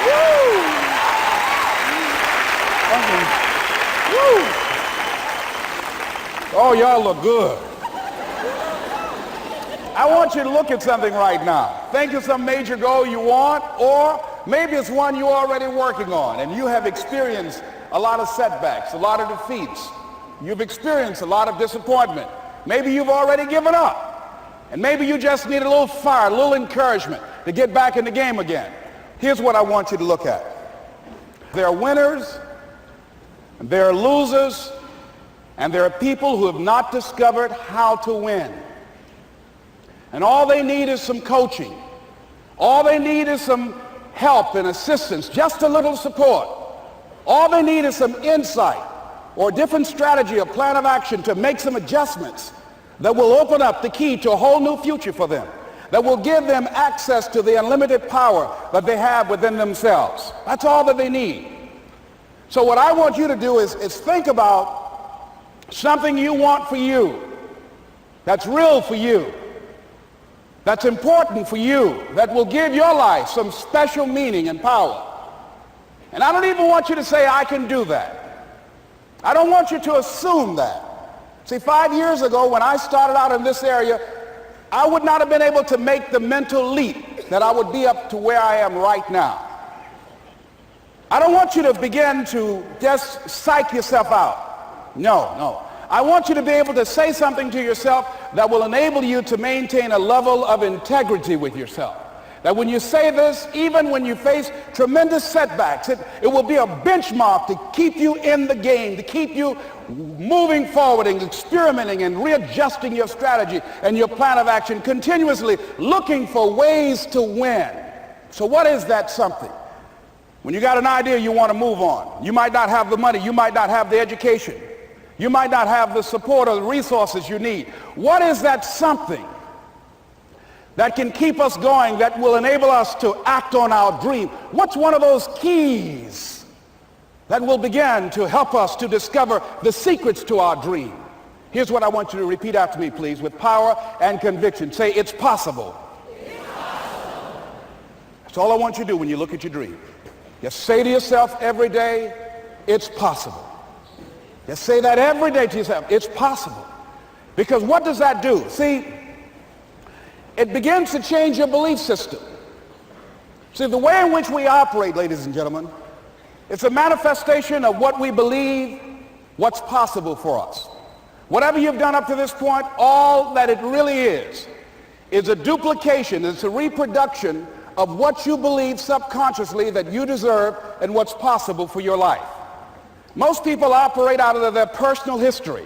Woo! Woo! Oh, y'all look good. I want you to look at something right now. Think of some major goal you want, or maybe it's one you're already working on and you have experienced a lot of setbacks, a lot of defeats. You've experienced a lot of disappointment. Maybe you've already given up. And maybe you just need a little fire, a little encouragement to get back in the game again. Here's what I want you to look at. There are winners, and there are losers, and there are people who have not discovered how to win. And all they need is some coaching. All they need is some help and assistance, just a little support. All they need is some insight or a different strategy, a plan of action to make some adjustments that will open up the key to a whole new future for them, that will give them access to the unlimited power that they have within themselves. That's all that they need. So what I want you to do is think about something you want for you, that's real for you, that's important for you, that will give your life some special meaning and power. And I don't even want you to say, I can do that. I don't want you to assume that. See, 5 years ago when I started out in this area, I would not have been able to make the mental leap that I would be up to where I am right now. I don't want you to begin to just psych yourself out. No. I want you to be able to say something to yourself that will enable you to maintain a level of integrity with yourself. That when you say this, even when you face tremendous setbacks, it will be a benchmark to keep you in the game, to keep you moving forward and experimenting and readjusting your strategy and your plan of action, continuously looking for ways to win. So what is that something? When you got an idea you want to move on, you might not have the money, you might not have the education, you might not have the support or the resources you need. What is that something that can keep us going, that will enable us to act on our dream? What's one of those keys that will begin to help us to discover the secrets to our dream? Here's what I want you to repeat after me, please, with power and conviction. Say, it's possible. It's possible. That's all I want you to do when you look at your dream. Just say to yourself every day, it's possible. Just say that every day to yourself, it's possible. Because what does that do? See, it begins to change your belief system. See, the way in which we operate, ladies and gentlemen, it's a manifestation of what we believe, what's possible for us. Whatever you've done up to this point, all that it really is a duplication, it's a reproduction of what you believe subconsciously that you deserve and what's possible for your life. Most people operate out of their personal history,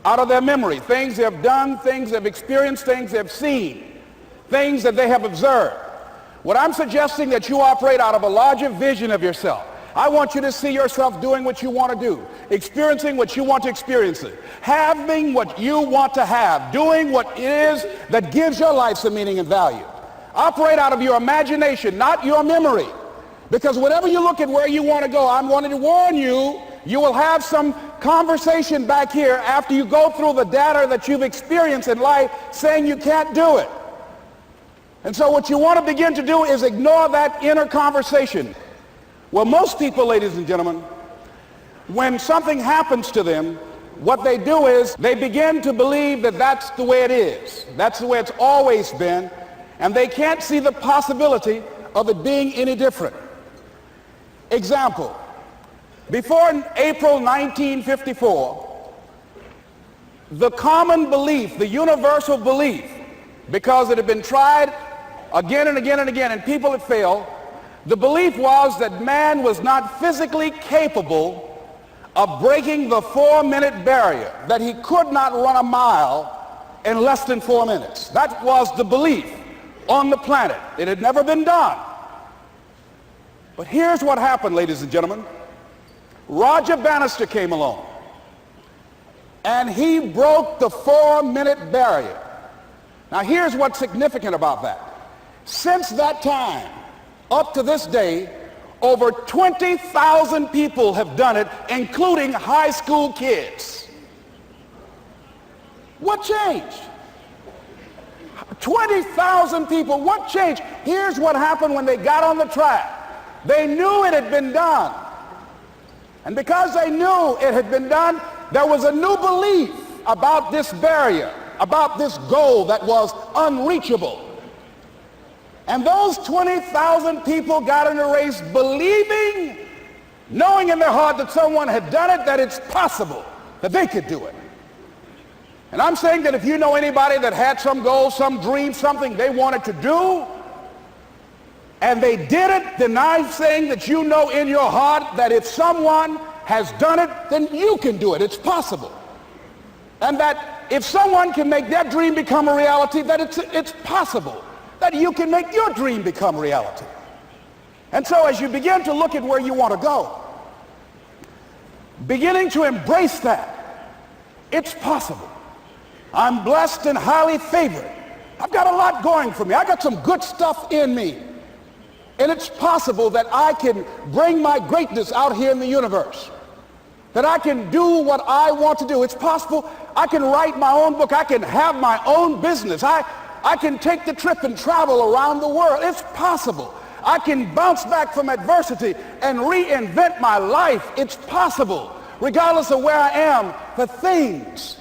out of their memory, things they've done, things they've experienced, things they've seen, things that they have observed. What I'm suggesting that you operate out of a larger vision of yourself. I want you to see yourself doing what you want to do, experiencing what you want to experience, having what you want to have, doing what it is that gives your life some meaning and value. Operate out of your imagination, not your memory. Because whenever you look at where you want to go, I'm wanting to warn you, you will have some conversation back here after you go through the data that you've experienced in life saying you can't do it. And so what you want to begin to do is ignore that inner conversation. Well, most people, ladies and gentlemen, when something happens to them, what they do is they begin to believe that that's the way it is. That's the way it's always been. And they can't see the possibility of it being any different. Example, before April 1954, the common belief, the universal belief, because it had been tried again and again and again and people had failed, the belief was that man was not physically capable of breaking the 4-minute barrier, that he could not run a mile in less than 4 minutes. That was the belief on the planet. It had never been done. But here's what happened, ladies and gentlemen. Roger Bannister came along, and he broke the 4-minute barrier. Now here's what's significant about that. Since that time, up to this day, over 20,000 people have done it, including high school kids. What changed? 20,000 people. What changed? Here's what happened when they got on the track. They knew it had been done. And because they knew it had been done, there was a new belief about this barrier, about this goal that was unreachable. And those 20,000 people got in the race believing, knowing in their heart that someone had done it, that it's possible, that they could do it. And I'm saying that if you know anybody that had some goal, some dream, something they wanted to do, and they did it, then I'm saying that you know in your heart that if someone has done it, then you can do it. It's possible. And that if someone can make their dream become a reality, that it's possible that you can make your dream become reality. And so as you begin to look at where you want to go, beginning to embrace that, it's possible. I'm blessed and highly favored. I've got a lot going for me. I got some good stuff in me. And it's possible that I can bring my greatness out here in the universe. That I can do what I want to do. It's possible I can write my own book. I can have my own business. I can take the trip and travel around the world. It's possible. I can bounce back from adversity and reinvent my life. It's possible. Regardless of where I am, that things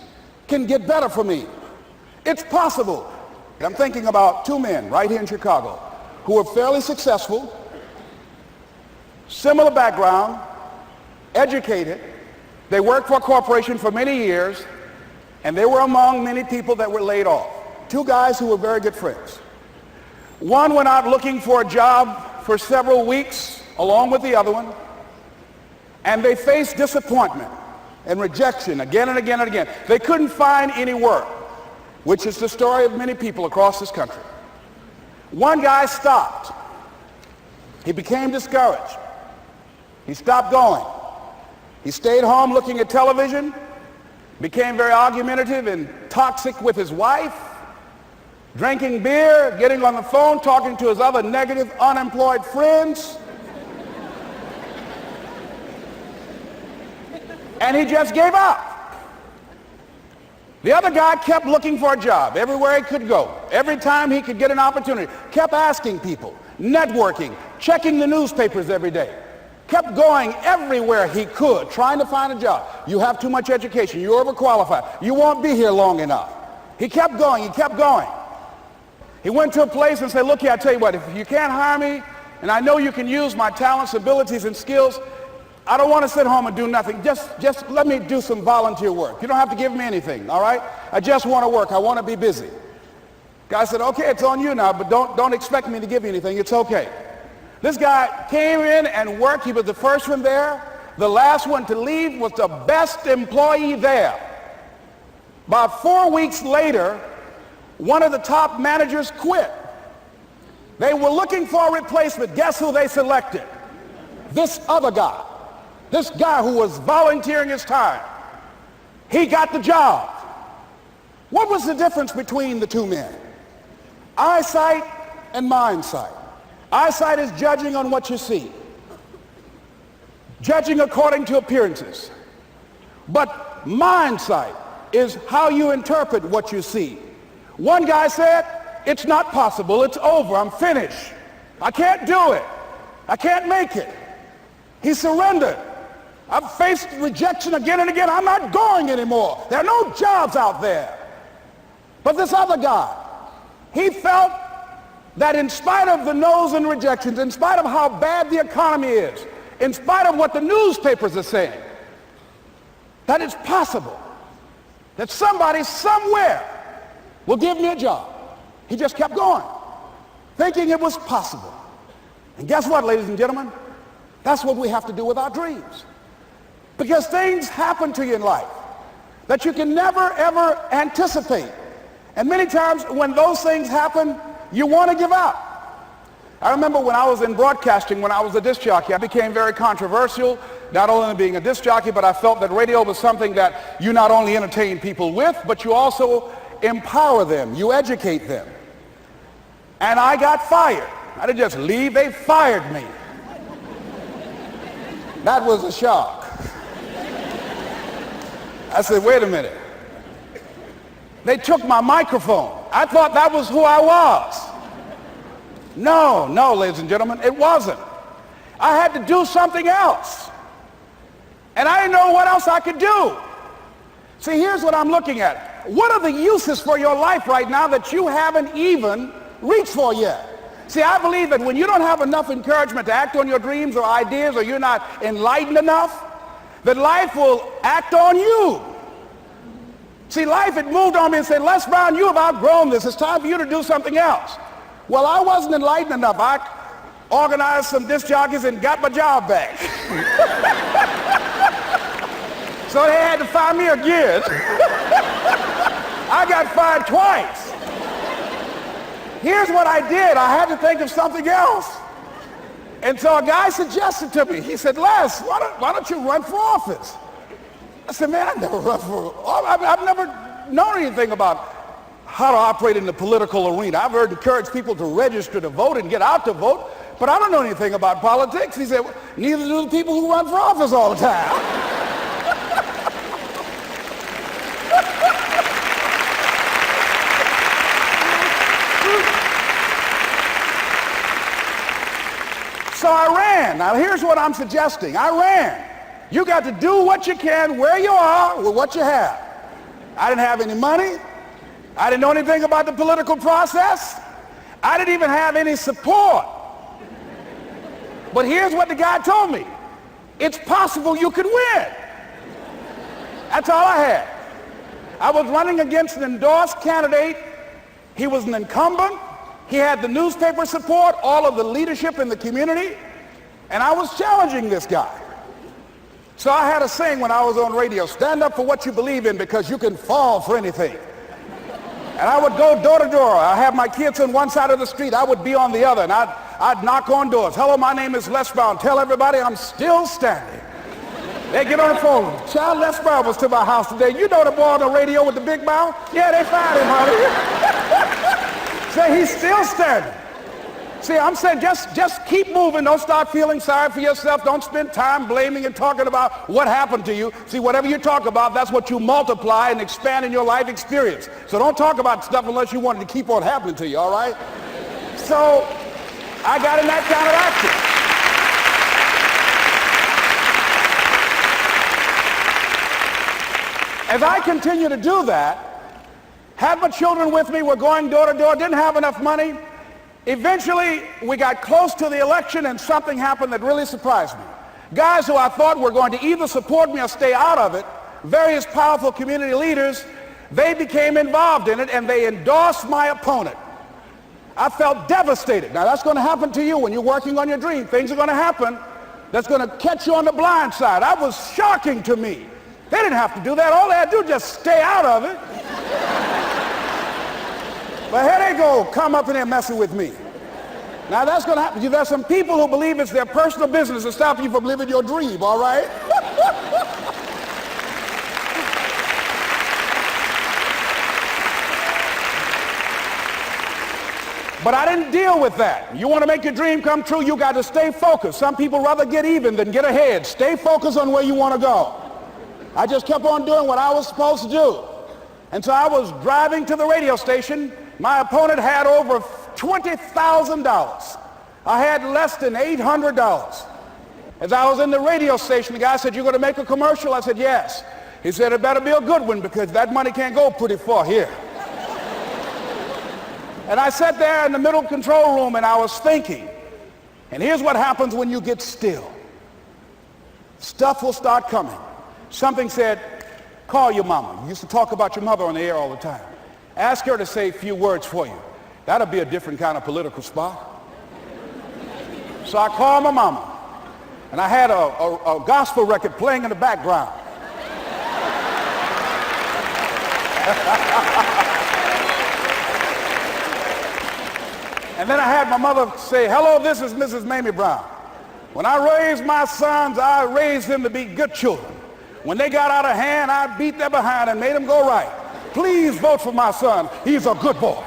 can get better for me. It's possible. I'm thinking about two men right here in Chicago who were fairly successful, similar background, educated. They worked for a corporation for many years, and they were among many people that were laid off. Two guys who were very good friends. One went out looking for a job for several weeks along with the other one, and they faced disappointment and rejection again and again and again. They couldn't find any work, which is the story of many people across this country. One guy stopped. He became discouraged. He stopped going. He stayed home looking at television, became very argumentative and toxic with his wife, drinking beer, getting on the phone, talking to his other negative, unemployed friends. And he just gave up. The other guy kept looking for a job everywhere he could go. Every time he could get an opportunity, kept asking people, networking, checking the newspapers every day. Kept going everywhere he could, trying to find a job. You have too much education. You're overqualified. You won't be here long enough. He kept going. He kept going. He went to a place and said, look here, I tell you what, if you can't hire me, and I know you can use my talents, abilities, and skills, I don't want to sit home and do nothing. Just let me do some volunteer work. You don't have to give me anything, all right? I just want to work. I want to be busy. Guy said, okay, it's on you now, but don't expect me to give you anything. It's okay. This guy came in and worked. He was the first one there. The last one to leave was the best employee there. About 4 weeks later, one of the top managers quit. They were looking for a replacement. Guess who they selected? This other guy. This guy who was volunteering his time. He got the job. What was the difference between the two men? Eyesight and mindsight. Eyesight is judging on what you see. Judging according to appearances. But mindsight is how you interpret what you see. One guy said, it's not possible. It's over. I'm finished. I can't do it. I can't make it. He surrendered. I've faced rejection again and again. I'm not going anymore. There are no jobs out there. But this other guy, he felt that in spite of the no's and rejections, in spite of how bad the economy is, in spite of what the newspapers are saying, that it's possible that somebody somewhere will give me a job. He just kept going, thinking it was possible. And guess what, ladies and gentlemen? That's what we have to do with our dreams. Because things happen to you in life that you can never, ever anticipate. And many times when those things happen, you want to give up. I remember when I was in broadcasting, when I was a disc jockey, I became very controversial, not only being a disc jockey, but I felt that radio was something that you not only entertain people with, but you also empower them, you educate them. And I got fired. I didn't just leave, they fired me. That was a shock. I said, wait a minute. They took my microphone. I thought that was who I was. No, ladies and gentlemen, it wasn't. I had to do something else. And I didn't know what else I could do. See, here's what I'm looking at. What are the uses for your life right now that you haven't even reached for yet? See, I believe that when you don't have enough encouragement to act on your dreams or ideas, or you're not enlightened enough, that life will act on you. See, life had moved on me and said, Les Brown, you have outgrown this. It's time for you to do something else. Well, I wasn't enlightened enough. I organized some disc jockeys and got my job back. So they had to fire me again. I got fired twice. Here's what I did. I had to think of something else. And so a guy suggested to me, he said, Les, why don't you run for office? I said, man, I've never run for office. I've never known anything about how to operate in the political arena. I've heard encourage people to register to vote and get out to vote, but I don't know anything about politics. He said, well, neither do the people who run for office all the time. So I ran. Now here's what I'm suggesting. I ran. You got to do what you can where you are with what you have. I didn't have any money. I didn't know anything about the political process. I didn't even have any support. But here's what the guy told me. It's possible you could win. That's all I had. I was running against an endorsed candidate. He was an incumbent. He had the newspaper support, all of the leadership in the community, and I was challenging this guy. So I had a saying when I was on radio, stand up for what you believe in because you can fall for anything. And I would go door to door. I have my kids on one side of the street. I would be on the other, and I'd knock on doors. Hello, my name is Les Brown. Tell everybody I'm still standing. They get on the phone. Child, Les Brown was to my house today. You know the boy on the radio with the big mouth? Yeah, they fired him, honey. Say he's still standing. See, I'm saying just keep moving. Don't start feeling sorry for yourself. Don't spend time blaming and talking about what happened to you. See, whatever you talk about, that's what you multiply and expand in your life experience. So don't talk about stuff unless you want it to keep on happening to you, all right? So I got in that kind of action. As I continue to do that, had my children with me, we're going door to door, didn't have enough money. Eventually, we got close to the election and something happened that really surprised me. Guys who I thought were going to either support me or stay out of it, various powerful community leaders, they became involved in it and they endorsed my opponent. I felt devastated. Now that's going to happen to you when you're working on your dream. Things are going to happen that's going to catch you on the blind side. That was shocking to me. They didn't have to do that. All they had to do was just stay out of it. But here they go, come up in there messing with me. Now that's going to happen. There's some people who believe it's their personal business to stop you from living your dream, all right? But I didn't deal with that. You want to make your dream come true, you got to stay focused. Some people rather get even than get ahead. Stay focused on where you want to go. I just kept on doing what I was supposed to do. And so I was driving to the radio station. My opponent had over $20,000. I had less than $800. As I was in the radio station, the guy said, "You're going to make a commercial?" I said, "Yes." He said, "It better be a good one because that money can't go pretty far here." And I sat there in the middle control room and I was thinking. And here's what happens when you get still. Stuff will start coming. Something said, "Call your mama." You used to talk about your mother on the air all the time. Ask her to say a few words for you. That'll be a different kind of political spot. So I called my mama. And I had a gospel record playing in the background. And then I had my mother say, "Hello, this is Mrs. Mamie Brown. When I raised my sons, I raised them to be good children. When they got out of hand, I beat their behind and made them go right. Please vote for my son. He's a good boy."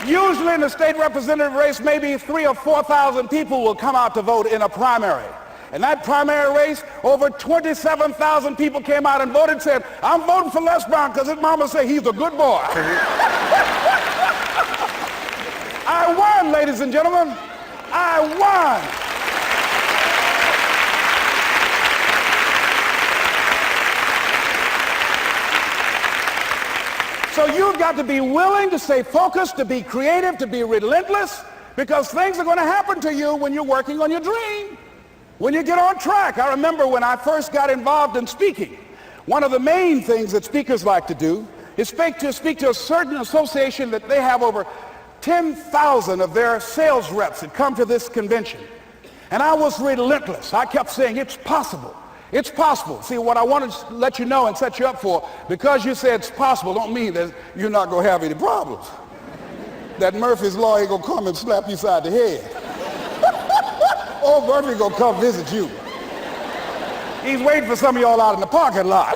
Usually in the state representative race, maybe 3,000 or 4,000 people will come out to vote in a primary. In that primary race, over 27,000 people came out and voted and said, I'm voting for Les Brown because his mama said he's a good boy. I won, ladies and gentlemen. I won. So you've got to be willing to stay focused, to be creative, to be relentless, because things are going to happen to you when you're working on your dream, when you get on track. I remember when I first got involved in speaking, one of the main things that speakers like to do is speak to a certain association that they have over 10,000 of their sales reps that come to this convention. And I was relentless. I kept saying, it's possible. It's possible. See, what I want to let you know and set you up for, because you say it's possible, don't mean that you're not going to have any problems. That Murphy's Law ain't going to come and slap you side the head. Oh, Murphy going to come visit you. He's waiting for some of y'all out in the parking lot.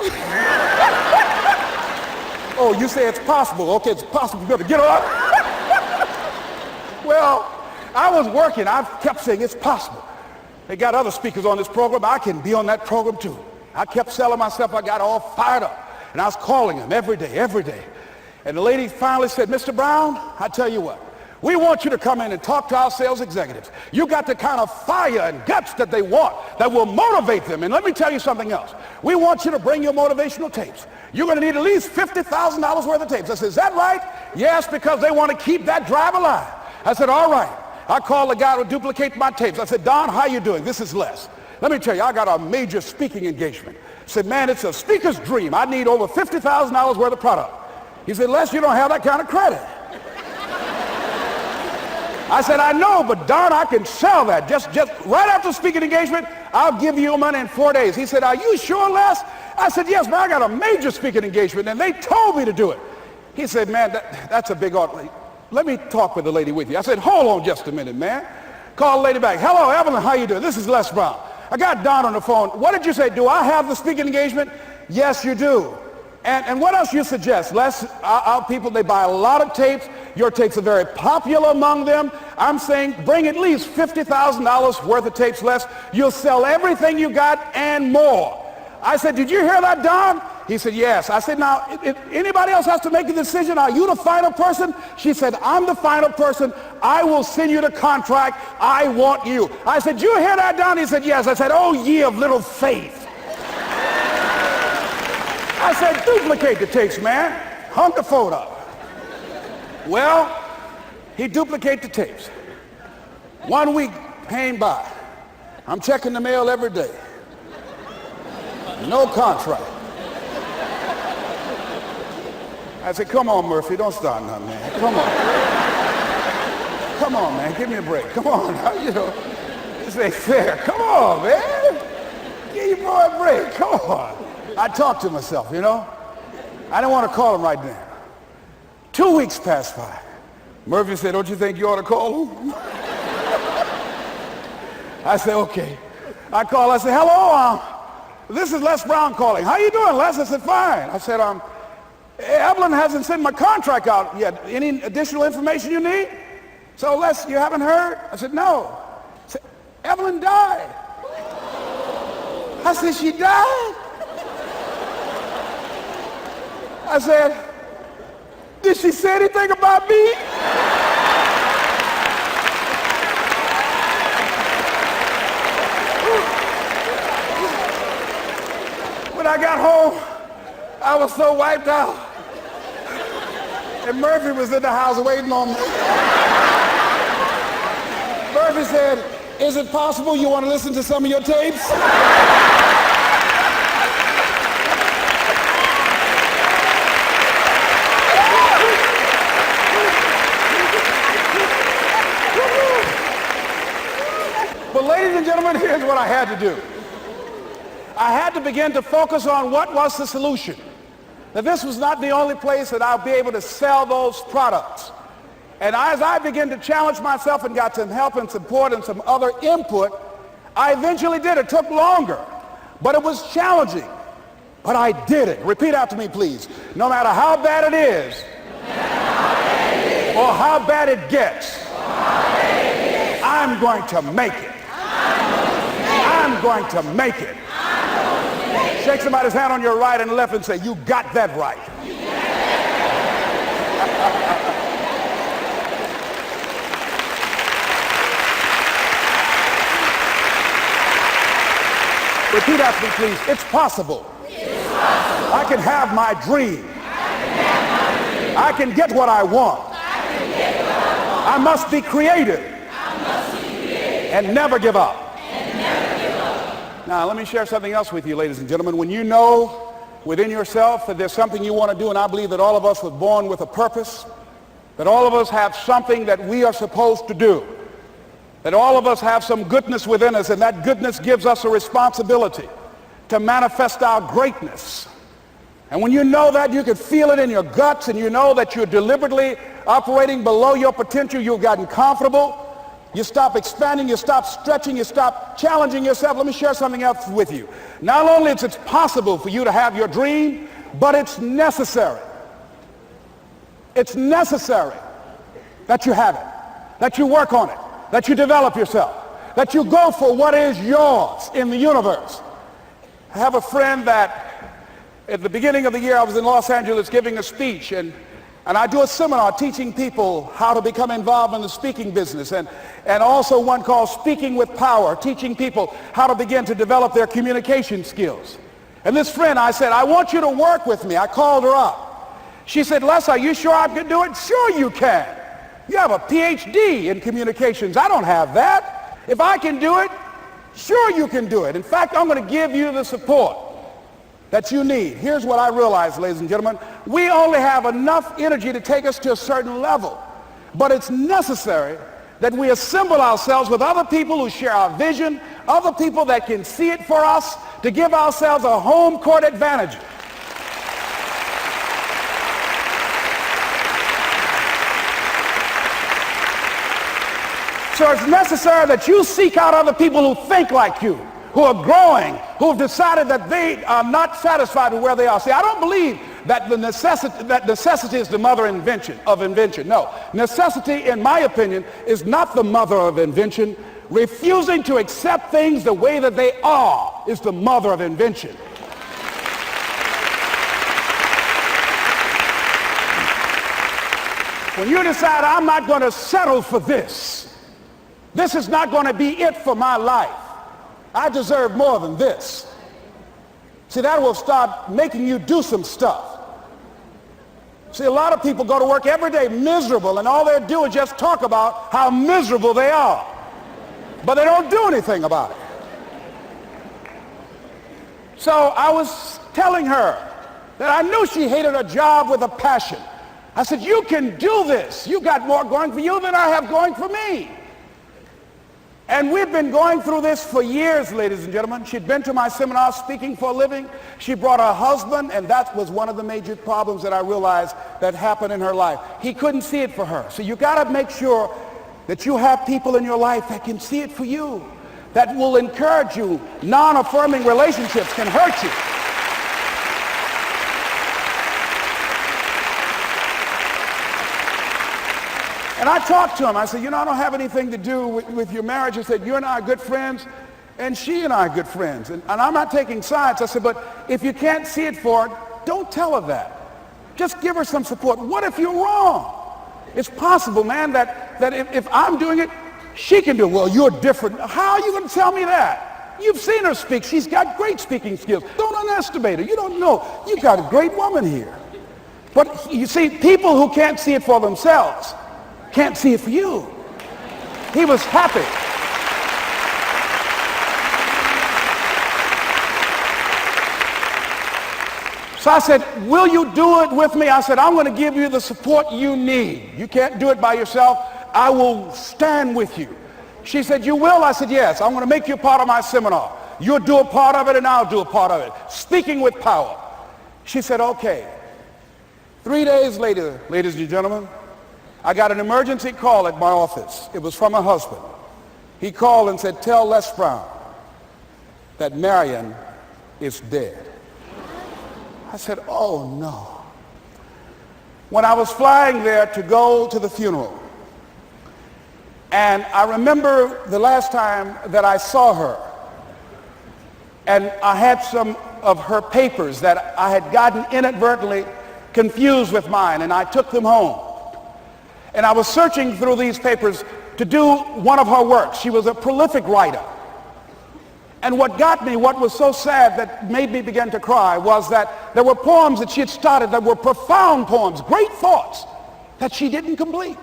Oh, you say it's possible. Okay, it's possible. You better get up. Well, I was working. I kept saying it's possible. They got other speakers on this program. I can be on that program too. I kept selling myself. I got all fired up. And I was calling them every day. And the lady finally said, Mr. Brown, I tell you what, we want you to come in and talk to our sales executives. You got the kind of fire and guts that they want, that will motivate them. And let me tell you something else. We want you to bring your motivational tapes. You're going to need at least $50,000 worth of tapes. I said, is that right? Yes, because they want to keep that drive alive. I said, all right. I called the guy to duplicate my tapes. I said, Don, how you doing? This is Les. Let me tell you, I got a major speaking engagement. I said, man, it's a speaker's dream. I need over $50,000 worth of product. He said, Les, you don't have that kind of credit. I said, I know, but Don, I can sell that. Just right after speaking engagement, I'll give you your money in 4 days. He said, are you sure, Les? I said, yes, man, I got a major speaking engagement, and they told me to do it. He said, man, that's a big order. Let me talk with the lady with you. I said, hold on just a minute, man. Call the lady back. Hello, Evelyn, how you doing? This is Les Brown. I got Don on the phone. What did you say? Do I have the speaking engagement? Yes, you do. And what else you suggest? Les, our people, they buy a lot of tapes. Your tapes are very popular among them. I'm saying bring at least $50,000 worth of tapes, Les. You'll sell everything you got and more. I said, did you hear that, Don? He said, yes. I said, now, if anybody else has to make a decision, are you the final person? She said, I'm the final person. I will send you the contract. I want you. I said, did you hear that, Don? He said, yes. I said, oh, ye of little faith. I said, duplicate the tapes, man. Hung the phone up. Well, he duplicated the tapes. 1 week came by. I'm checking the mail every day. No contract. I said, come on, Murphy, don't start nothing, man. Come on. Come on, man, give me a break. Come on, you know, this ain't fair. Come on, man. Give your boy a break. Come on. I talked to myself, you know. I didn't want to call him right now. 2 weeks passed by. Murphy said, don't you think you ought to call him? I said, okay. I called. I said, hello, this is Les Brown calling. How you doing, Les? I said, fine. I said, Evelyn hasn't sent my contract out yet. Any additional information you need? So, Les, you haven't heard? I said, no. I said, Evelyn died. I said, she died? I said, did she say anything about me? When I got home, I was so wiped out. And Murphy was in the house waiting on me. Murphy said, is it possible you want to listen to some of your tapes? But ladies and gentlemen, here's what I had to do. I had to begin to focus on what was the solution. That this was not the only place that I'll be able to sell those products. And as I began to challenge myself and got some help and support and some other input, I eventually did. It took longer, but it was challenging. But I did it. Repeat after me, please. No matter how bad it is, or how bad it gets, I'm going to make it. I'm going to make it. Shake somebody's hand on your right and left and say, you got that right. Repeat after me, please. It's possible. I can have my dream. I can get what I want. I must be creative and never give up. Now, let me share something else with you, ladies and gentlemen. When you know within yourself that there's something you want to do, and I believe that all of us were born with a purpose, that all of us have something that we are supposed to do, that all of us have some goodness within us, and that goodness gives us a responsibility to manifest our greatness. And when you know that, you can feel it in your guts, and you know that you're deliberately operating below your potential, you've gotten comfortable, you stop expanding, you stop stretching, you stop challenging yourself. Let me share something else with you. Not only is it possible for you to have your dream, but it's necessary. It's necessary that you have it, that you work on it, that you develop yourself, that you go for what is yours in the universe. I have a friend that at the beginning of the year I was in Los Angeles giving a speech, and I do a seminar teaching people how to become involved in the speaking business, and also one called Speaking with Power, teaching people how to begin to develop their communication skills. And this friend, I said, I want you to work with me. I called her up. She said, Les, are you sure I can do it? Sure you can. You have a PhD in communications. I don't have that. If I can do it, sure you can do it. In fact, I'm going to give you the support that you need. Here's what I realize, ladies and gentlemen. We only have enough energy to take us to a certain level. But it's necessary that we assemble ourselves with other people who share our vision, other people that can see it for us, to give ourselves a home court advantage. So it's necessary that you seek out other people who think like you, who are growing, who have decided that they are not satisfied with where they are. See, I don't believe that necessity is the mother of invention. No, necessity, in my opinion, is not the mother of invention. Refusing to accept things the way that they are is the mother of invention. When you decide, I'm not going to settle for this, this is not going to be it for my life, I deserve more than this. See, that will start making you do some stuff. See, a lot of people go to work every day miserable, and all they do is just talk about how miserable they are. But they don't do anything about it. So I was telling her that I knew she hated her job with a passion. I said, you can do this. You got more going for you than I have going for me. And we've been going through this for years, ladies and gentlemen. She'd been to my seminar speaking for a living. She brought her husband, and that was one of the major problems that I realized that happened in her life. He couldn't see it for her. So you got to make sure that you have people in your life that can see it for you, that will encourage you. Non-affirming relationships can hurt you. And I talked to him. I said, I don't have anything to do with your marriage. I said, you and I are good friends, and she and I are good friends. And I'm not taking sides. I said, but if you can't see it for her, don't tell her that. Just give her some support. What if you're wrong? It's possible, man, that if I'm doing it, she can do it. Well, you're different. How are you going to tell me that? You've seen her speak. She's got great speaking skills. Don't underestimate her. You don't know. You've got a great woman here. But you see, people who can't see it for themselves can't see it for you. He was happy. So I said, will you do it with me? I said, I'm going to give you the support you need. You can't do it by yourself. I will stand with you. She said, you will? I said, yes. I'm going to make you part of my seminar. You'll do a part of it, and I'll do a part of it. Speaking with Power. She said, okay. 3 days later, ladies and gentlemen, I got an emergency call at my office. It was from her husband. He called and said, tell Les Brown that Marion is dead. I said, oh no. when I was flying there to go to the funeral. And I remember the last time that I saw her, and I had some of her papers that I had gotten inadvertently confused with mine, and I took them home. And I was searching through these papers to do one of her works. She was a prolific writer. And what got me, what was so sad that made me begin to cry, was that there were poems that she had started that were profound poems, great thoughts that she didn't complete.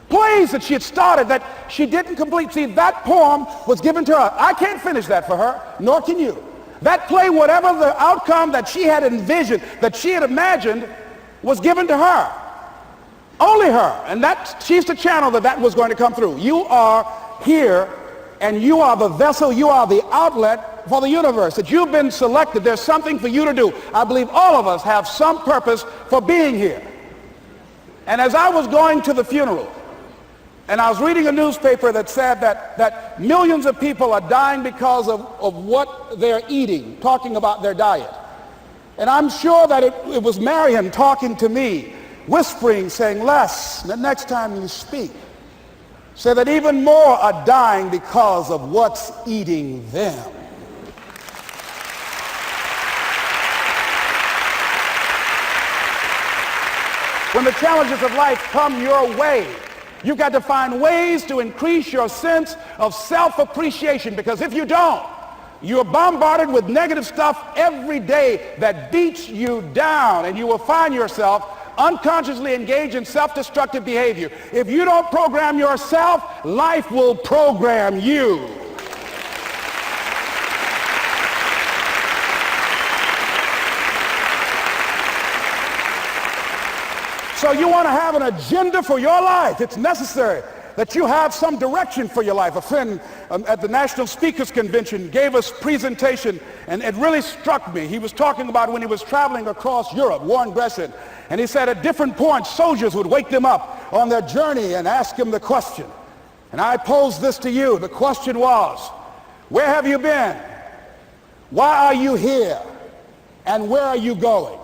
Plays that she had started that she didn't complete. See, that poem was given to her. I can't finish that for her, nor can you. That play, whatever the outcome that she had envisioned, that she had imagined, was given to her. Only her. And she's the channel that was going to come through. You are here, and you are the vessel, you are the outlet for the universe. That you've been selected. There's something for you to do. I believe all of us have some purpose for being here. And as I was going to the funeral, and I was reading a newspaper that said that millions of people are dying because of what they're eating, talking about their diet. And I'm sure that it was Marion talking to me, whispering, saying, Les, the next time you speak, say that even more are dying because of what's eating them. When the challenges of life come your way, you've got to find ways to increase your sense of self-appreciation, because if you don't, you're bombarded with negative stuff every day that beats you down, and you will find yourself unconsciously engaged in self-destructive behavior. If you don't program yourself, life will program you. So you want to have an agenda for your life. It's necessary that you have some direction for your life. A friend at the National Speakers Convention gave us a presentation, and it really struck me. He was talking about when he was traveling across Europe, Warren Gresham, and he said at different points, soldiers would wake them up on their journey and ask him the question. And I pose this to you. The question was, where have you been? Why are you here? And where are you going?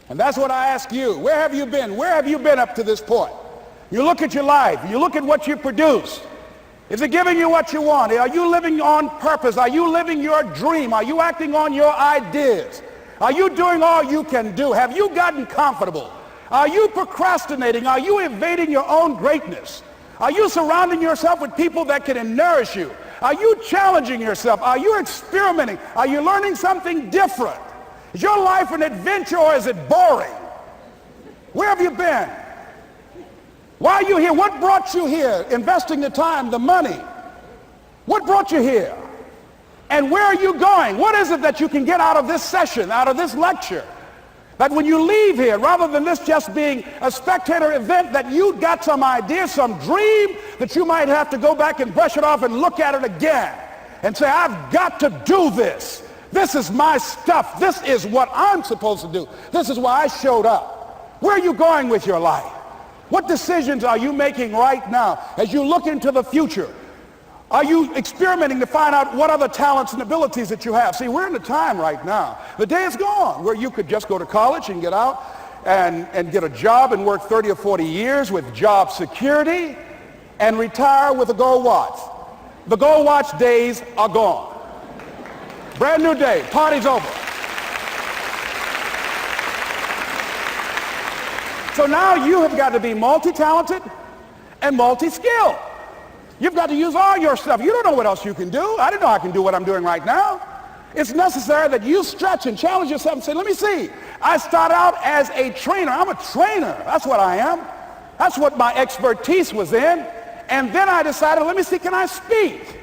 And that's what I ask you. Where have you been? Where have you been up to this point? You look at your life. You look at what you produce. Is it giving you what you want? Are you living on purpose? Are you living your dream? Are you acting on your ideas? Are you doing all you can do? Have you gotten comfortable? Are you procrastinating? Are you evading your own greatness? Are you surrounding yourself with people that can nourish you? Are you challenging yourself? Are you experimenting? Are you learning something different? Is your life an adventure, or is it boring? Where have you been? Why are you here? What brought you here? Investing the time, the money. What brought you here? And where are you going? What is it that you can get out of this session, out of this lecture? That when you leave here, rather than this just being a spectator event, that you got some idea, some dream, that you might have to go back and brush it off and look at it again and say, I've got to do this. This is my stuff. This is what I'm supposed to do. This is why I showed up. Where are you going with your life? What decisions are you making right now as you look into the future? Are you experimenting to find out what other talents and abilities that you have? See, we're in a time right now. The day is gone where you could just go to college and get out and get a job and work 30 or 40 years with job security and retire with a gold watch. The gold watch days are gone. Brand new day. Party's over. So now you have got to be multi-talented and multi-skilled. You've got to use all your stuff. You don't know what else you can do. I didn't know I can do what I'm doing right now. It's necessary that you stretch and challenge yourself and say, let me see. I start out as a trainer. I'm a trainer. That's what I am. That's what my expertise was in. And then I decided, let me see, can I speak?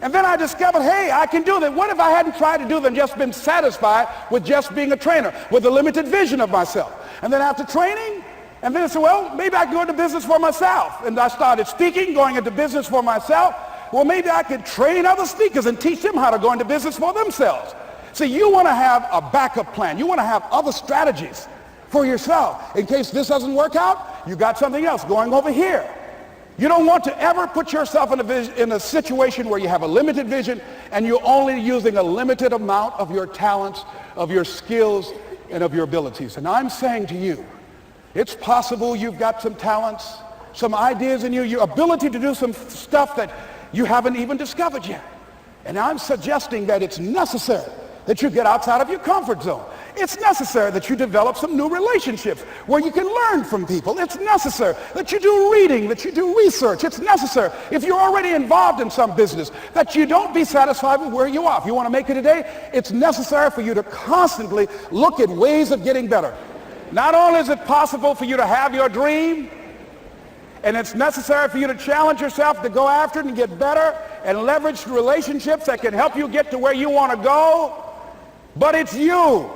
And then I discovered, hey, I can do that. What if I hadn't tried to do that and just been satisfied with just being a trainer, with a limited vision of myself? And then after training, and then I said, well, maybe I can go into business for myself. And I started speaking, going into business for myself. Well, maybe I could train other speakers and teach them how to go into business for themselves. See, you want to have a backup plan. You want to have other strategies for yourself. In case this doesn't work out, you got something else going over here. You don't want to ever put yourself in a situation where you have a limited vision and you're only using a limited amount of your talents, of your skills, and of your abilities. And I'm saying to you, it's possible you've got some talents, some ideas in you, your ability to do some stuff that you haven't even discovered yet. And I'm suggesting that it's necessary that you get outside of your comfort zone. It's necessary that you develop some new relationships where you can learn from people. It's necessary that you do reading, that you do research. It's necessary, if you're already involved in some business, that you don't be satisfied with where you are. If you want to make it today, it's necessary for you to constantly look at ways of getting better. Not only is it possible for you to have your dream, and it's necessary for you to challenge yourself to go after it and get better and leverage relationships that can help you get to where you want to go, but it's you.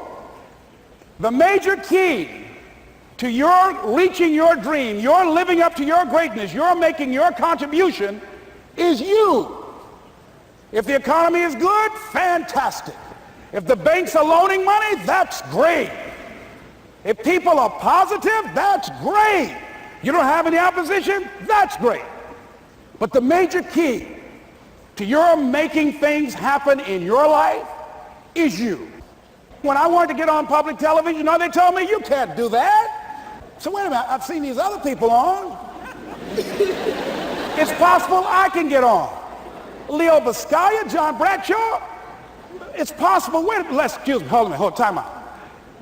The major key to your reaching your dream, your living up to your greatness, your making your contribution is you. If the economy is good, fantastic. If the banks are loaning money, that's great. If people are positive, that's great. You don't have any opposition, that's great. But the major key to your making things happen in your life is you. When I wanted to get on public television, they told me, you can't do that. So wait a minute, I've seen these other people on. It's possible I can get on. Leo Biscaya, John Bradshaw, it's possible. Excuse me, hold on, time out.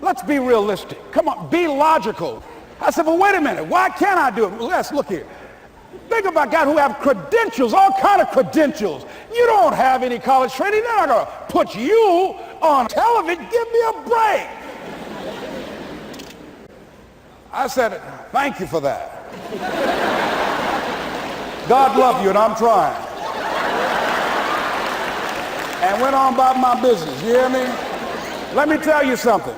Let's be realistic. Come on, be logical. I said, well, wait a minute, why can't I do it? Let's look here. Think about guys who have credentials, all kind of credentials. You don't have any college training. They're not going to put you on television. Give me a break. I said, thank you for that. God love you, and I'm trying. And went on about my business. You hear me? Let me tell you something.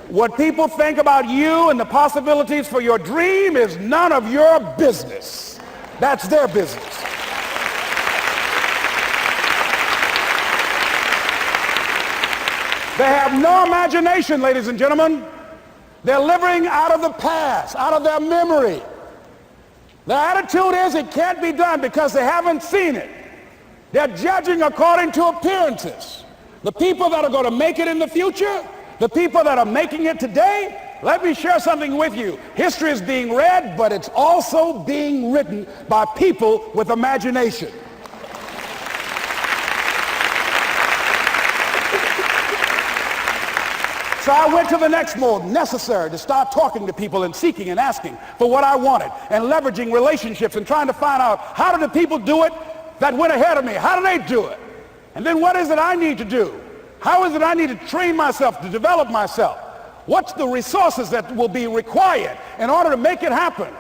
What people think about you and the possibilities for your dream is none of your business. That's their business. They have no imagination, ladies and gentlemen. They're living out of the past, out of their memory. Their attitude is it can't be done because they haven't seen it. They're judging according to appearances. The people that are going to make it in the future, the people that are making it today, let me share something with you. History is being read, but it's also being written by people with imagination. So I went to the next mode, necessary to start talking to people and seeking and asking for what I wanted and leveraging relationships and trying to find out how do the people do it that went ahead of me? How do they do it? And then what is it I need to do? How is it I need to train myself, to develop myself? What's the resources that will be required in order to make it happen?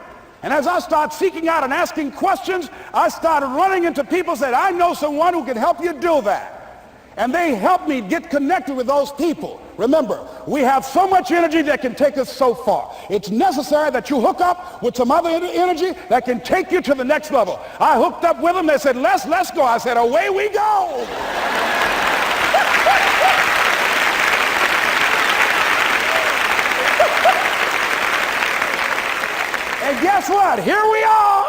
And as I start seeking out and asking questions, I started running into people who said, I know someone who can help you do that. And they helped me get connected with those people. Remember, we have so much energy that can take us so far. It's necessary that you hook up with some other energy that can take you to the next level. I hooked up with them. They said, let's go. I said, away we go. And guess what? Here we are.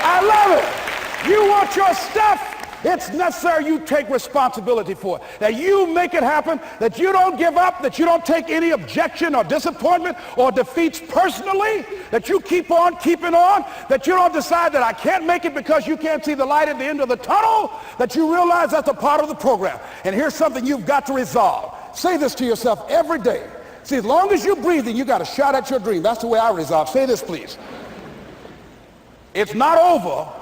I love it. You want your stuff? It's necessary you take responsibility for it, that you make it happen, that you don't give up, that you don't take any objection or disappointment or defeats personally, that you keep on keeping on, that you don't decide that I can't make it because you can't see the light at the end of the tunnel, that you realize that's a part of the program. And here's something you've got to resolve. Say this to yourself every day. See, as long as you're breathing, you got a shot at your dream. That's the way I resolve. Say this, please. It's not over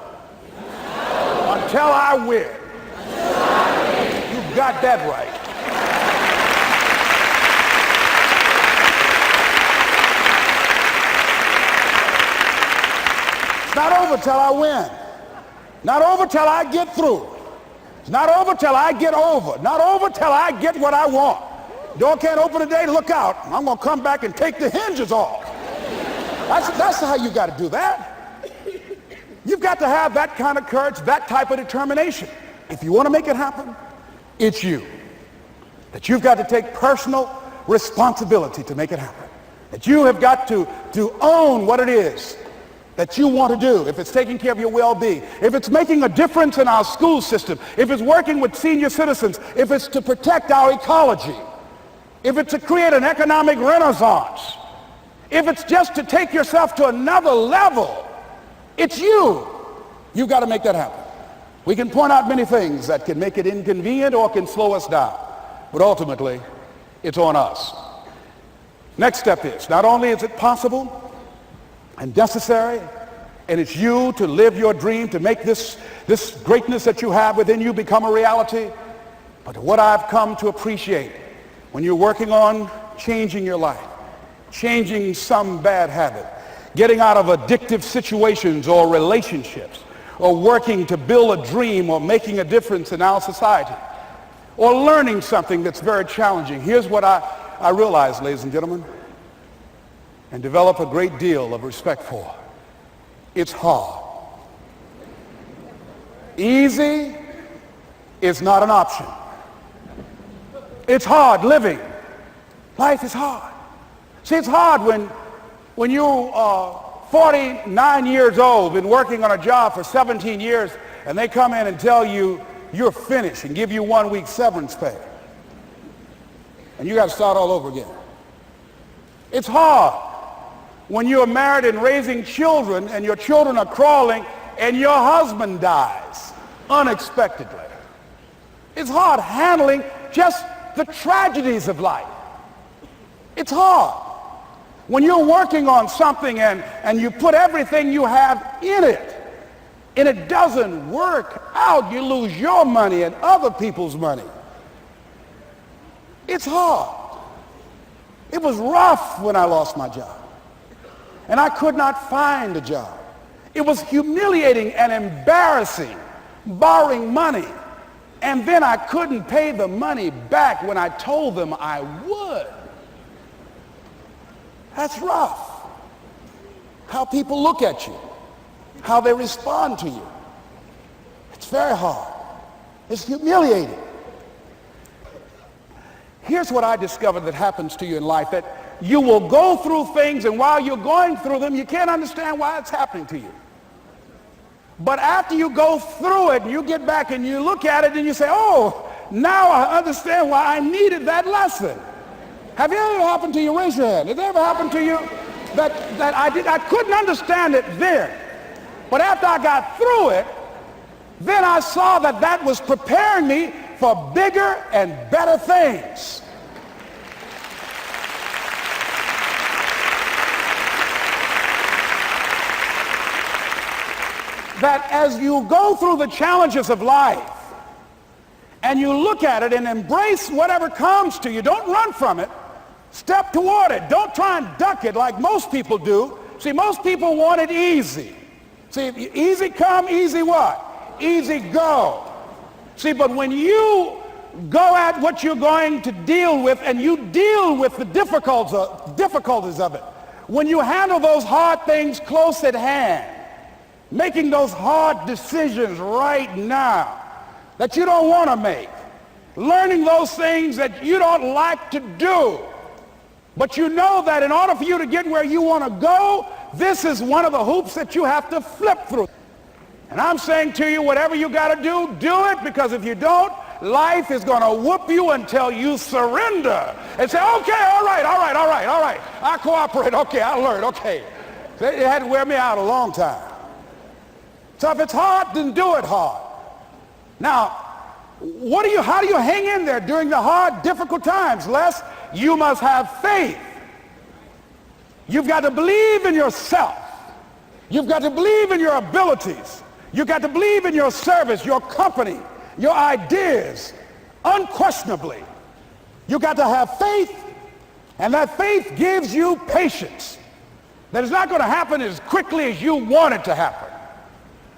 until I win. You got that right. It's not over till I win. Not over till I get through. It's not over till I get over. Not over till I get what I want. Door can't open today, look out. I'm going to come back and take the hinges off. That's how you got to do that. You've got to have that kind of courage, that type of determination. If you want to make it happen, it's you. That you've got to take personal responsibility to make it happen. That you have got to own what it is that you want to do, if it's taking care of your well-being, if it's making a difference in our school system, if it's working with senior citizens, if it's to protect our ecology, if it's to create an economic renaissance, if it's just to take yourself to another level, it's you. You've got to make that happen. We can point out many things that can make it inconvenient or can slow us down, but ultimately, it's on us. Next step is, not only is it possible and necessary, and it's you to live your dream, to make this greatness that you have within you become a reality, but what I've come to appreciate when you're working on changing your life, changing some bad habit, getting out of addictive situations or relationships, or working to build a dream or making a difference in our society, or learning something that's very challenging. Here's what I realize, ladies and gentlemen, and develop a great deal of respect for. It's hard. Easy is not an option. It's hard living. Life is hard. See, it's hard when you are 49 years old, been working on a job for 17 years, and they come in and tell you you're finished and give you 1 week severance pay. And you got to start all over again. It's hard when you are married and raising children and your children are crawling and your husband dies unexpectedly. It's hard handling just the tragedies of life. It's hard when you're working on something and you put everything you have in it and it doesn't work out. You lose your money and other people's money. It's hard. It was rough when I lost my job. And I could not find a job. It was humiliating and embarrassing, borrowing money. And then I couldn't pay the money back when I told them I would. That's rough. How people look at you, how they respond to you. It's very hard. It's humiliating. Here's what I discovered that happens to you in life, that you will go through things, and while you're going through them, you can't understand why it's happening to you. But after you go through it, and you get back and you look at it and you say, oh, now I understand why I needed that lesson. Have you ever happened to you? Raise your hand. Has it ever happened to you that I couldn't understand it then, but after I got through it, then I saw that that was preparing me for bigger and better things. That as you go through the challenges of life and you look at it and embrace whatever comes to you, don't run from it. Step toward it. Don't try and duck it like most people do. See, most people want it easy. See, easy come, easy what? Easy go. See, but when you go at what you're going to deal with and you deal with the difficulties of it, when you handle those hard things close at hand, making those hard decisions right now that you don't want to make, learning those things that you don't like to do, but you know that in order for you to get where you want to go, this is one of the hoops that you have to flip through. And I'm saying to you, whatever you got to do it, because if you don't, life is going to whoop you until you surrender and say, okay, all right, I cooperate, okay, I learned, okay. They had to wear me out a long time. So if it's hard, then do it hard. Now, how do you hang in there during the hard, difficult times? Les, you must have faith. You've got to believe in yourself. You've got to believe in your abilities. You've got to believe in your service, your company, your ideas, unquestionably. You've got to have faith, and that faith gives you patience. That it's not going to happen as quickly as you want it to happen.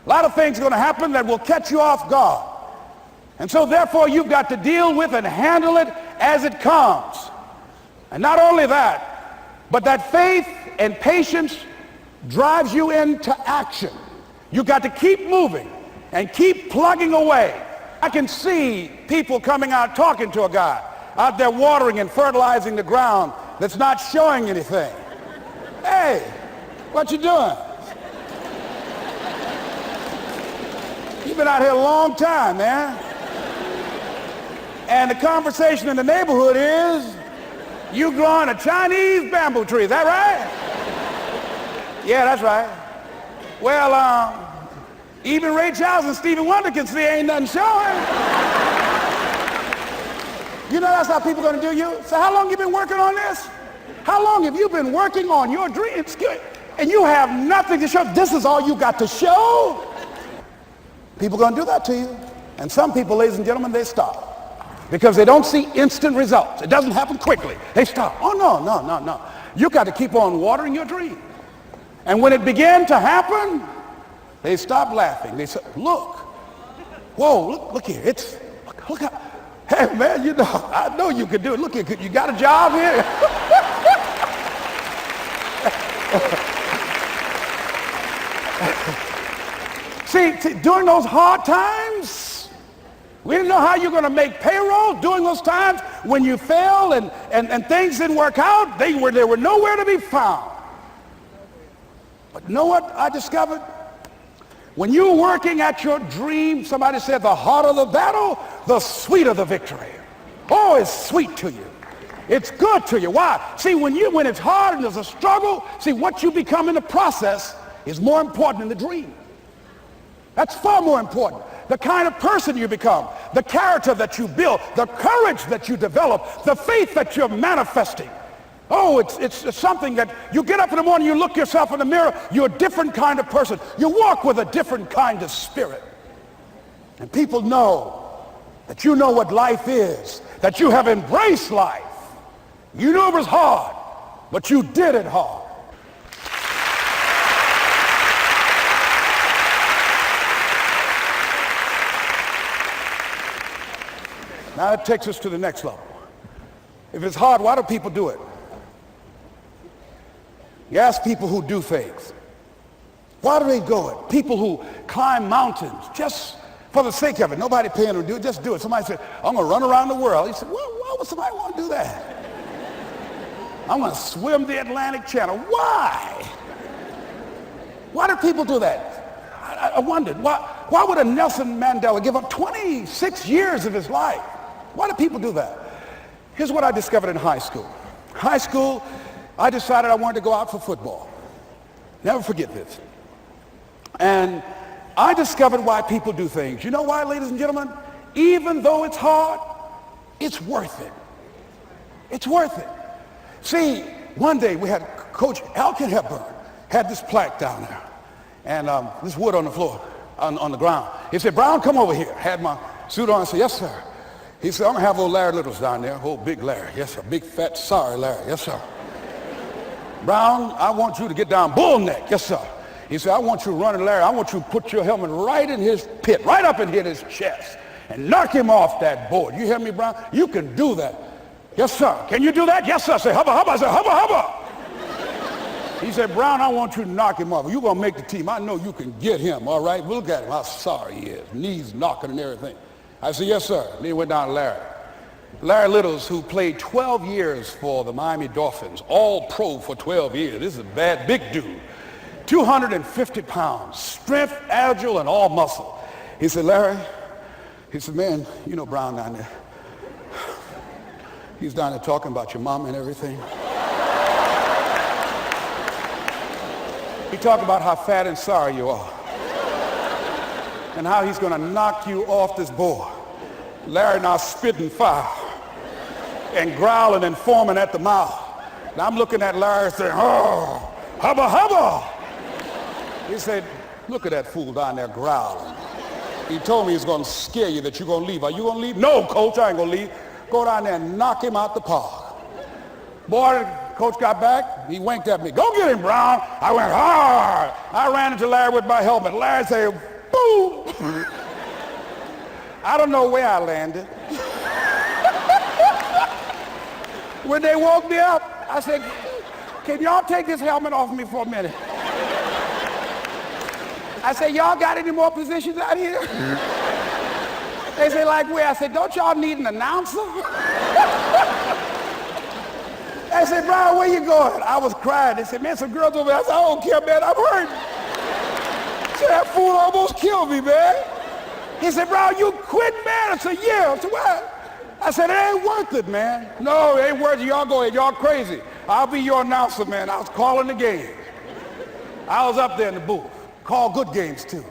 A lot of things are going to happen that will catch you off guard. And so therefore you've got to deal with and handle it as it comes. And not only that, but that faith and patience drives you into action. You've got to keep moving and keep plugging away. I can see people coming out talking to a guy out there watering and fertilizing the ground that's not showing anything. Hey, what you doing? You've been out here a long time, man. And the conversation in the neighborhood is, you growing a Chinese bamboo tree, is that right? Yeah, that's right. Well, even Ray Charles and Stevie Wonder can see ain't nothing showing. You know that's how people are going to do you? So how long you been working on this? How long have you been working on your dreams? And you have nothing to show. This is all you got to show? People are going to do that to you. And some people, ladies and gentlemen, they stop. Because they don't see instant results. It doesn't happen quickly. They stop. Oh, no. You got to keep on watering your dream. And when it began to happen, they stopped laughing. They said, look. Whoa, look here. Look how. Hey, man, you know, I know you could do it. Look here, you got a job here? See, during those hard times, we didn't know how you're going to make payroll. During those times when you failed and things didn't work out, they were nowhere to be found. But you know what I discovered? When you're working at your dream, somebody said the harder the battle, the sweeter the victory. Oh, it's sweet to you. It's good to you. Why? See, when it's hard and there's a struggle, see, what you become in the process is more important than the dream. That's far more important. The kind of person you become, the character that you build, the courage that you develop, the faith that you're manifesting. Oh, it's something that you get up in the morning, you look yourself in the mirror, you're a different kind of person. You walk with a different kind of spirit. And people know that you know what life is, that you have embraced life. You knew it was hard, but you did it hard. Now that takes us to the next level. If it's hard, why do people do it? You ask people who do things. Why do they go it? People who climb mountains just for the sake of it. Nobody paying them to do it. Just do it. Somebody said, I'm going to run around the world. He said, why would somebody want to do that? I'm going to swim the Atlantic Channel. Why? Why do people do that? I wondered, why would a Nelson Mandela give up 26 years of his life? Why do people do that? Here's what I discovered in high school. High school, I decided I wanted to go out for football. Never forget this. And I discovered why people do things. You know why, ladies and gentlemen? Even though it's hard, it's worth it. It's worth it. See, one day we had Coach Alkin Hepburn had this plaque down there and this wood on the floor, on the ground. He said, Brown, come over here. Had my suit on. I said, yes, sir. He said, I'm going to have old Larry Littles down there, old big Larry. Yes, sir. Big, fat, sorry Larry. Yes, sir. Brown, I want you to get down bull neck. Yes, sir. He said, I want you running Larry. I want you to put your helmet right in his pit, right up in his chest, and knock him off that board. You hear me, Brown? You can do that. Yes, sir. Can you do that? Yes, sir. I said, hubba, hubba. I said, hubba, hubba. He said, Brown, I want you to knock him off. You're going to make the team. I know you can get him, all right? Look at him, how sorry he is. Knees knocking and everything. I said, yes, sir. Then he went down to Larry. Larry Littles, who played 12 years for the Miami Dolphins, all pro for 12 years. This is a bad, big dude. 250 pounds, strength, agile, and all muscle. He said, Larry, he said, man, you know Brown down there. He's down there talking about your mama and everything. He talked about how fat and sorry you are and how he's going to knock you off this board. Larry now spitting fire and growling and foaming at the mouth. And I'm looking at Larry saying, oh, hubba, hubba. He said, look at that fool down there growling. He told me he's going to scare you that you're going to leave. Are you going to leave? No, coach, I ain't going to leave. Go down there and knock him out the park. Boy, coach got back. He winked at me. Go get him, Brown. I went hard. I ran into Larry with my helmet. Larry said, boom. I don't know where I landed. When they woke me up, I said, can y'all take this helmet off me for a minute? I said, y'all got any more positions out here? They say, like where? I said, don't y'all need an announcer? They said, Brian, where you going? I was crying. They said, man, some girls over there. I said, I don't care, man. I'm hurt. I said, that fool almost killed me, man. He said, bro, you quit, man? I said, yeah. I said, what? I said, it ain't worth it, man. No, it ain't worth it. Y'all go ahead. Y'all crazy. I'll be your announcer, man. I was calling the game. I was up there in the booth. Call good games, too,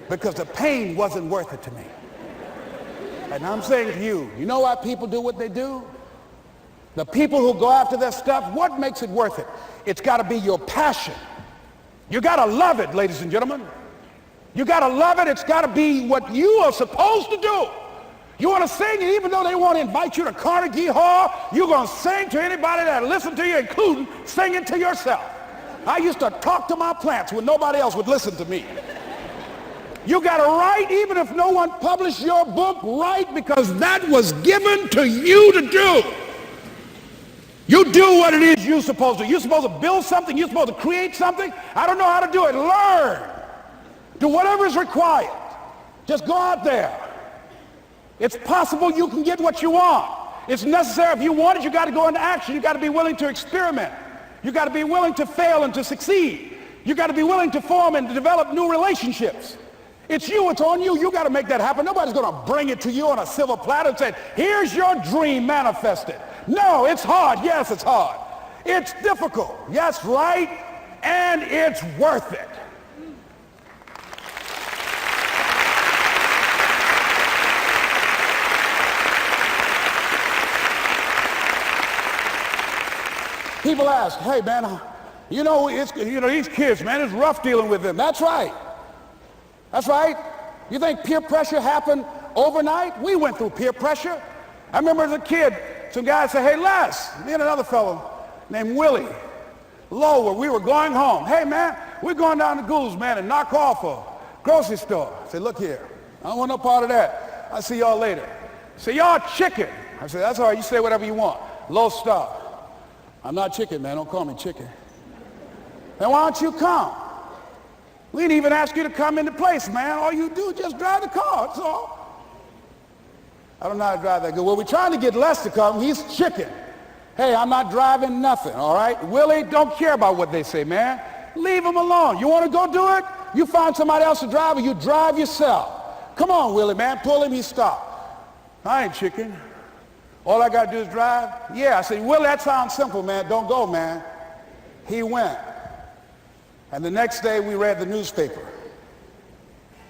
because the pain wasn't worth it to me. And I'm saying to you, you know why people do what they do? The people who go after their stuff, what makes it worth it? It's got to be your passion. You got to love it, ladies and gentlemen. You got to love it. It's got to be what you are supposed to do. You want to sing, and even though they want to invite you to Carnegie Hall, you're going to sing to anybody that listen to you, including singing to yourself. I used to talk to my plants when nobody else would listen to me. You got to write, even if no one published your book, write, because that was given to you to do. You do what it is you're supposed to. You're supposed to build something. You're supposed to create something. I don't know how to do it. Learn. Do whatever is required. Just go out there. It's possible you can get what you want. It's necessary. If you want it, you got to go into action. You got to be willing to experiment. You got to be willing to fail and to succeed. You got to be willing to form and to develop new relationships. It's you. It's on you. You got to make that happen. Nobody's going to bring it to you on a silver platter and say, here's your dream manifested. No, it's hard. Yes, it's hard. It's difficult. Yes, right. And it's worth it. People ask, hey, man, these kids, man, it's rough dealing with them. That's right. That's right. You think peer pressure happened overnight? We went through peer pressure. I remember as a kid, some guys said, hey, Les, me and another fellow named Willie Lower, we were going home. Hey, man, we're going down to Gould's, man, and knock off a grocery store. I said, look here, I don't want no part of that. I'll see y'all later. Say, y'all chicken. I said, that's all right, you say whatever you want. Low star. I'm not chicken, man, don't call me chicken. Then why don't you come? We didn't even ask you to come into place, man. All you do is just drive the car, that's all. I don't know how to drive that good. Well, we're trying to get Les to come. He's chicken. Hey, I'm not driving nothing, all right? Willie, don't care about what they say, man. Leave him alone. You want to go do it? You find somebody else to drive, or you drive yourself. Come on, Willie, man. Pull him, he stopped. I ain't chicken. All I got to do is drive? Yeah. I said, Willie, that sounds simple, man. Don't go, man. He went. And the next day, we read the newspaper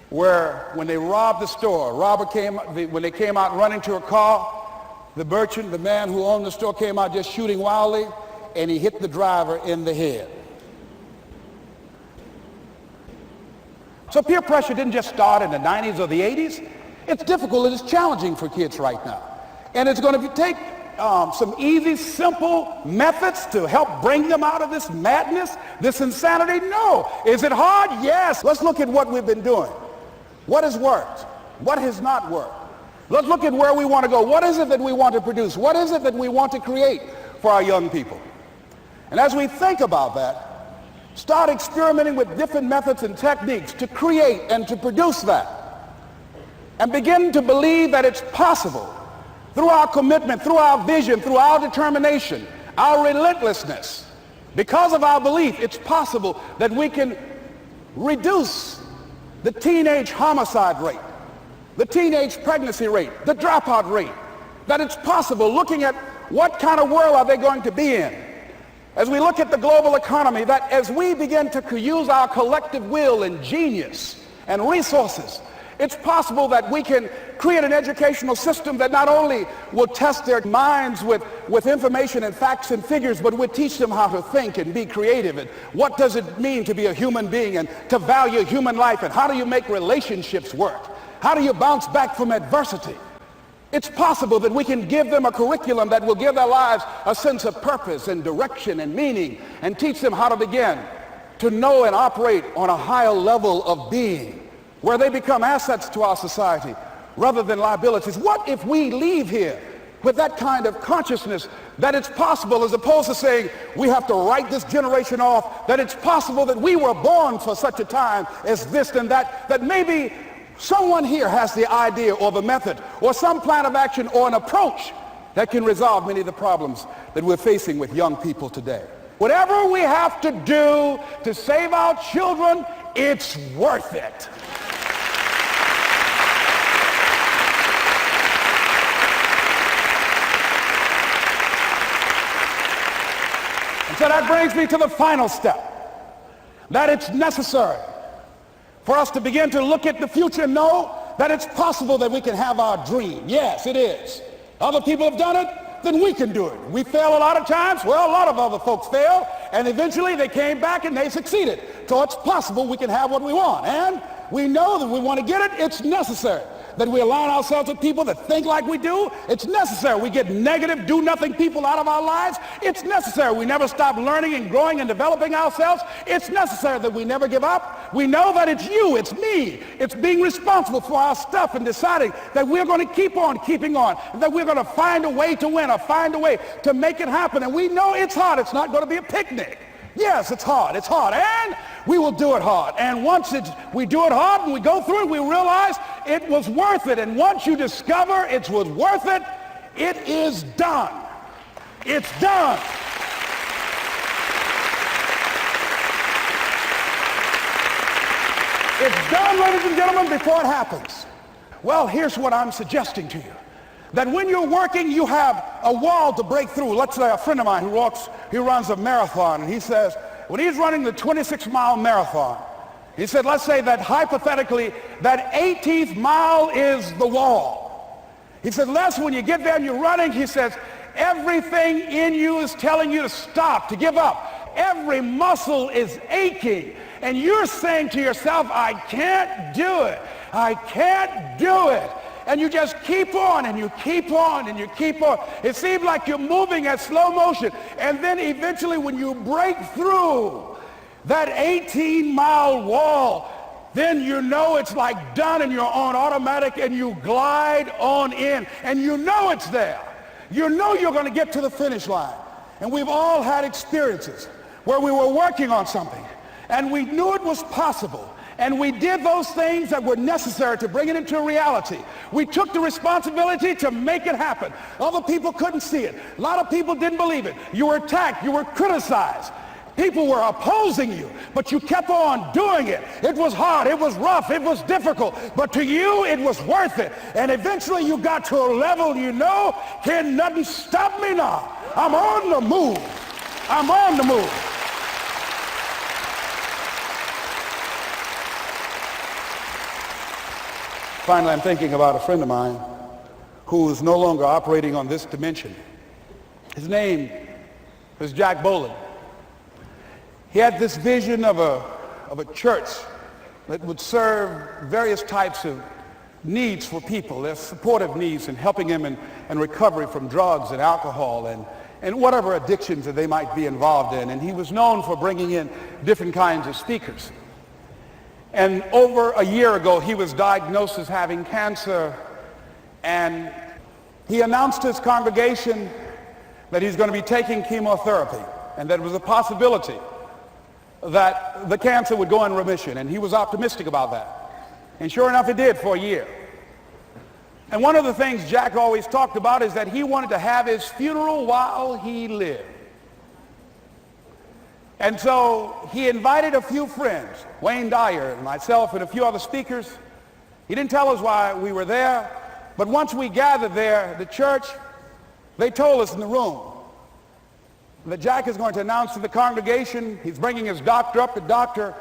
where when they robbed the store, when they came out running to a car, the merchant, the man who owned the store, came out just shooting wildly, and he hit the driver in the head. So peer pressure didn't just start in the 90s or the 80s. It's difficult and it's challenging for kids right now. And it's going to take some easy, simple methods to help bring them out of this madness, this insanity? No. Is it hard? Yes. Let's look at what we've been doing. What has worked? What has not worked? Let's look at where we want to go. What is it that we want to produce? What is it that we want to create for our young people? And as we think about that, start experimenting with different methods and techniques to create and to produce that. And begin to believe that it's possible through our commitment, through our vision, through our determination, our relentlessness. Because of our belief, it's possible that we can reduce the teenage homicide rate, the teenage pregnancy rate, the dropout rate, that it's possible, looking at what kind of world are they going to be in. As we look at the global economy, that as we begin to use our collective will and genius and resources, it's possible that we can create an educational system that not only will test their minds with information and facts and figures, but will teach them how to think and be creative, and what does it mean to be a human being and to value human life, and how do you make relationships work? How do you bounce back from adversity? It's possible that we can give them a curriculum that will give their lives a sense of purpose and direction and meaning, and teach them how to begin to know and operate on a higher level of being, where they become assets to our society rather than liabilities. What if we leave here with that kind of consciousness that it's possible, as opposed to saying we have to write this generation off, that it's possible that we were born for such a time as this and that, that maybe someone here has the idea or the method or some plan of action or an approach that can resolve many of the problems that we're facing with young people today. Whatever we have to do to save our children, it's worth it. So that brings me to the final step, that it's necessary for us to begin to look at the future and know that it's possible that we can have our dream. Yes, it is. Other people have done it, then we can do it. We fail a lot of times. Well, a lot of other folks fail, and eventually they came back and they succeeded. So it's possible we can have what we want. And we know that we want to get it. It's necessary that we align ourselves with people that think like we do. It's necessary we get negative, do-nothing people out of our lives. It's necessary we never stop learning and growing and developing ourselves. It's necessary that we never give up. We know that it's you, it's me. It's being responsible for our stuff and deciding that we're going to keep on keeping on, that we're going to find a way to win or find a way to make it happen. And we know it's hard. It's not going to be a picnic. Yes, it's hard, and we will do it hard. And once we do it hard and we go through it, we realize it was worth it. And once you discover it was worth it, it is done. It's done. It's done, ladies and gentlemen, before it happens. Well, here's what I'm suggesting to you. That when you're working, you have a wall to break through. Let's say a friend of mine he runs a marathon, and he says, when he's running the 26-mile marathon, he said, let's say that hypothetically, that 18th mile is the wall. He said, Les, when you get there and you're running, he says, everything in you is telling you to stop, to give up. Every muscle is aching, and you're saying to yourself, I can't do it. I can't do it. And you just keep on and you keep on and you keep on. It seems like you're moving at slow motion. And then eventually when you break through that 18-mile wall, then you know it's like done and you're on automatic and you glide on in. And you know it's there. You know you're going to get to the finish line. And we've all had experiences where we were working on something and we knew it was possible. And we did those things that were necessary to bring it into reality. We took the responsibility to make it happen. Other people couldn't see it. A lot of people didn't believe it. You were attacked. You were criticized. People were opposing you, but you kept on doing it. It was hard. It was rough. It was difficult. But to you, it was worth it. And eventually you got to a level you know, can nothing stop me now. I'm on the move. I'm on the move. Finally, I'm thinking about a friend of mine who is no longer operating on this dimension. His name is Jack Boland. He had this vision of a church that would serve various types of needs for people, their supportive needs and helping them in recovery from drugs and alcohol and whatever addictions that they might be involved in. And he was known for bringing in different kinds of speakers. And over a year ago, he was diagnosed as having cancer, and he announced to his congregation that he's going to be taking chemotherapy, and that it was a possibility that the cancer would go in remission, and he was optimistic about that. And sure enough, it did for a year. And one of the things Jack always talked about is that he wanted to have his funeral while he lived. And so he invited a few friends, Wayne Dyer and myself and a few other speakers. He didn't tell us why we were there, but once we gathered there, the church, they told us in the room that Jack is going to announce to the congregation, he's bringing his doctor up. The doctor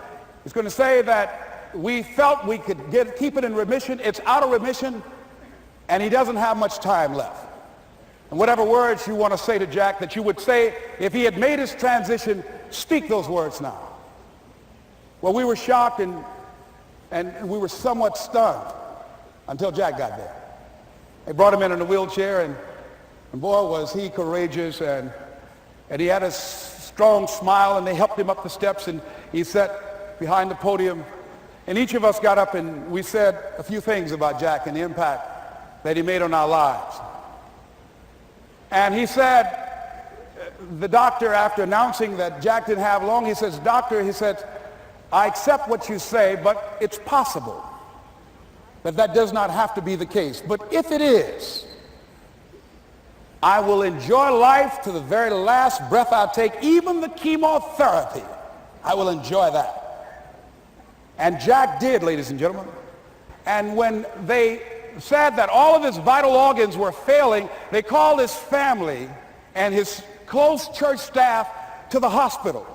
is going to say that we felt we could keep it in remission. It's out of remission, and he doesn't have much time left. And whatever words you want to say to Jack that you would say if he had made his transition, speak those words now. Well, we were shocked and we were somewhat stunned until Jack got there. They brought him in a wheelchair, and boy, was he courageous, and he had a strong smile, and they helped him up the steps, and he sat behind the podium. And each of us got up and we said a few things about Jack and the impact that he made on our lives. And he said, the doctor, after announcing that Jack didn't have long, he says, doctor, he said, I accept what you say, but it's possible that does not have to be the case. But if it is, I will enjoy life to the very last breath I take, even the chemotherapy. I will enjoy that. And Jack did, ladies and gentlemen. And when they said that all of his vital organs were failing, they called his family and his close church staff to the hospital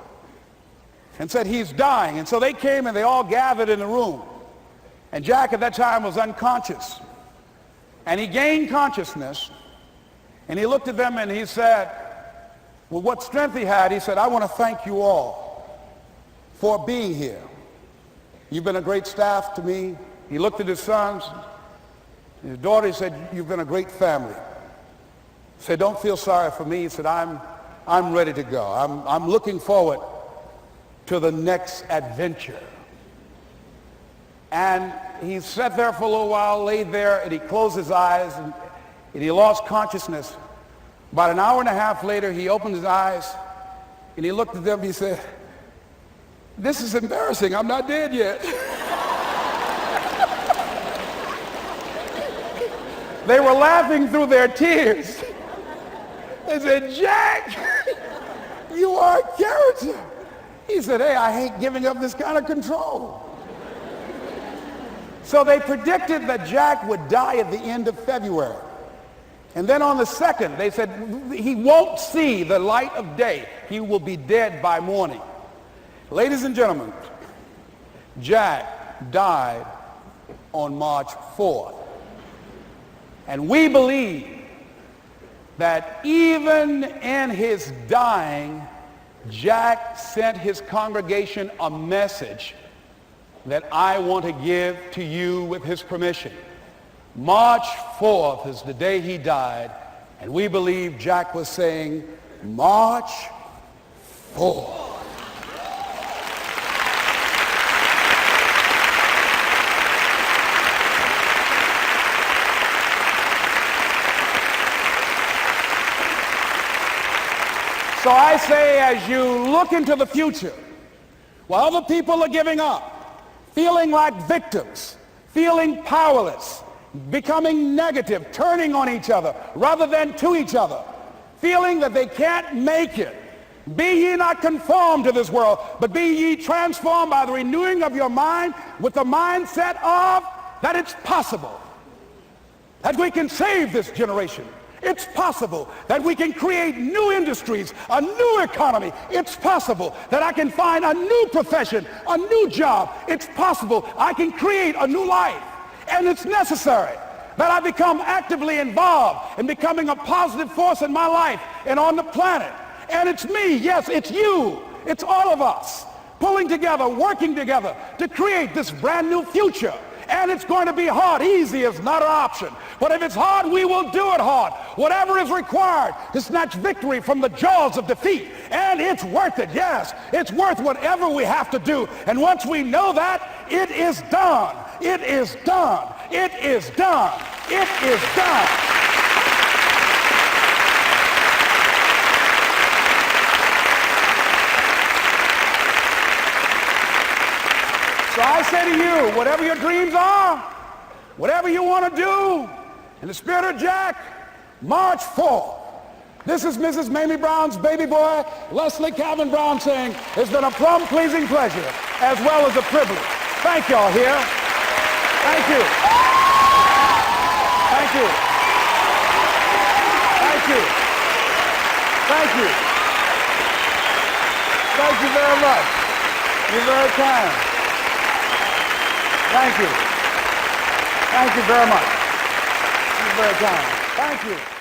and said, he's dying. And so they came and they all gathered in the room. And Jack at that time was unconscious. And he gained consciousness. And he looked at them and he said, with what strength he had, he said, I want to thank you all for being here. You've been a great staff to me. He looked at his sons, his daughter. He said, you've been a great family. He said, don't feel sorry for me. He said, I'm ready to go. I'm looking forward to the next adventure. And he sat there for a little while, laid there, and he closed his eyes, and he lost consciousness. About an hour and a half later, he opened his eyes, and he looked at them. He said, this is embarrassing. I'm not dead yet. They were laughing through their tears. They said, Jack, you are a character. He said, hey, I hate giving up this kind of control. So they predicted that Jack would die at the end of February. And then on the 2nd, they said, he won't see the light of day. He will be dead by morning. Ladies and gentlemen, Jack died on March 4th. And we believe that even in his dying, Jack sent his congregation a message that I want to give to you with his permission. March 4th is the day he died, and we believe Jack was saying, March 4th. So I say, as you look into the future, while other people are giving up, feeling like victims, feeling powerless, becoming negative, turning on each other rather than to each other, feeling that they can't make it, be ye not conformed to this world, but be ye transformed by the renewing of your mind with the mindset of that it's possible that we can save this generation. It's possible that we can create new industries, a new economy. It's possible that I can find a new profession, a new job. It's possible I can create a new life. And it's necessary that I become actively involved in becoming a positive force in my life and on the planet. And it's me, yes, it's you, it's all of us pulling together, working together to create this brand new future. And it's going to be hard. Easy is not an option. But if it's hard, we will do it hard. Whatever is required to snatch victory from the jaws of defeat. And it's worth it, yes. It's worth whatever we have to do. And once we know that, it is done. It is done. It is done. It is done. So I say to you, whatever your dreams are, whatever you want to do, in the spirit of Jack, March 4th. This is Mrs. Mamie Brown's baby boy, Leslie Calvin Brown, saying, it's been a plum-pleasing pleasure as well as a privilege. Thank y'all here. Thank you. Thank you. Thank you. Thank you. Thank you very much. You're very kind. Thank you. Thank you very much. You're very kind. Thank you.